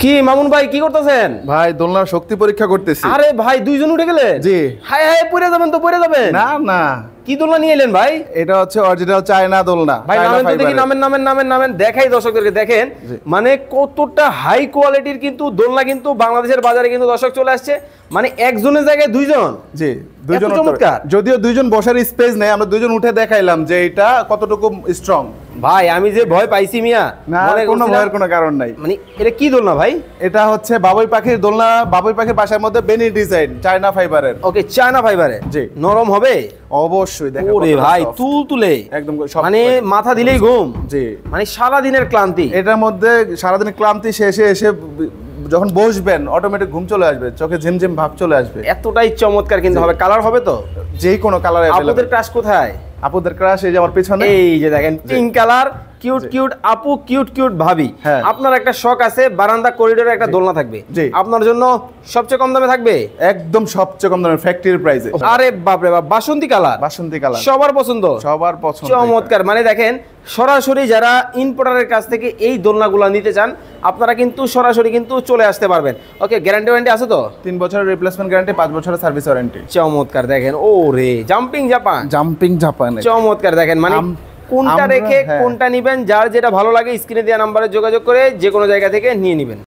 কি মামুন ভাই কি করতেছেন? ভাই দোলনার শক্তি পরীক্ষা করতেছি। আরে ভাই দুইজন উঠে গেলে? জি। হাই হাই পড়ে যাবেন তো পড়ে যাবেন। না না, কি দোলনা নিয়ে এলেন ভাই? এটা হচ্ছে অরিজিনাল চায়না দোলনা। ভাই নামেন তো দেখি, নামেন দেখাই দর্শকদেরকে দেখেন। মানে কতটা হাই কোয়ালিটির কিন্তু দোলনা কিন্তু বাংলাদেশের বাজারে কিন্তু দর্শক চলে আসছে। মানে একজনের জায়গায় দুইজন। জি, দুইজন। চমৎকার। যদিও দুইজন বসার স্পেস নেই, আমরা দুইজন উঠে দেখাইলাম যে এটা কতটুকু স্ট্রং। ভাই আমি যে ভয় পাইছি মিয়া, না কোনো ভয়ের কোনো কারণ নাই। মানে এটা কি দোলনা ভাই? এটা হচ্ছে বাবুই পাখির দোলনা। বাবুই পাখির বাসার মধ্যে বেনি ডিজাইন, চায়না ফাইবারের। ওকে, চায়না ফাইবারে। জি। নরম হবে অবশ্যই। দেখো ওরে ভাই তুল তুলে একদম মানে মাথা দিলেই ঘুম। জি। মানে সারা দিনের ক্লান্তি এটার মধ্যে সারাদিনের ক্লান্তি শেষে এসে যখন বসবেন অটোমেটিক ঘুম চলে আসবে, চোখে ঝিমঝিম ভাব চলে আসবে। এতটাই চমৎকার কিন্তু হবে। কালার হবে তো যেই কোনো কালার। আপনাদের ক্রাশ কোথায়? আপুদের ক্রাশ এই যে আমার পেছনে। এই যে দেখেন পিঙ্ক কালার, কিউট কিউট আপু, কিউট কিউট ভাবি। হ্যাঁ। আপনার একটা শখ আছে বারান্দা করিডোরে একটা দোলনা থাকবে। জি। আপনার জন্য সবচেয়ে কম দামে থাকবে। একদম সবচেয়ে কম দামের ফ্যাক্টরি প্রাইসে। আরে বাপ রে বাপ, বাসন্তী কালার। বাসন্তী কালার সবার পছন্দ। সবার পছন্দ। চমৎকার। মানে দেখেন সরাসরি যারা ইম্পোর্টারের কাছ থেকে এই দোলনাগুলো নিতে চান আপনারা কিন্তু সরাসরি কিন্তু চলে আসতে পারবেন। ওকে, গ্যারান্টি ওয়ারেন্টি আছে তো? 3 বছরের রিপ্লেসমেন্ট গ্যারান্টি, 5 বছরের সার্ভিস ওয়ারেন্টি। চমৎকার। দেখেন ও রে জাম্পিং জাপান। জাম্পিং জাপান চমৎকার। দেখেন মানে কোনটা রেখে হ্যাঁ। কোনটা নিবেন, যার যেটা ভালো লাগে স্ক্রিনে দেওয়া নাম্বারে যোগাযোগ করে যে কোনো জায়গা থেকে নিয়ে নেবেন।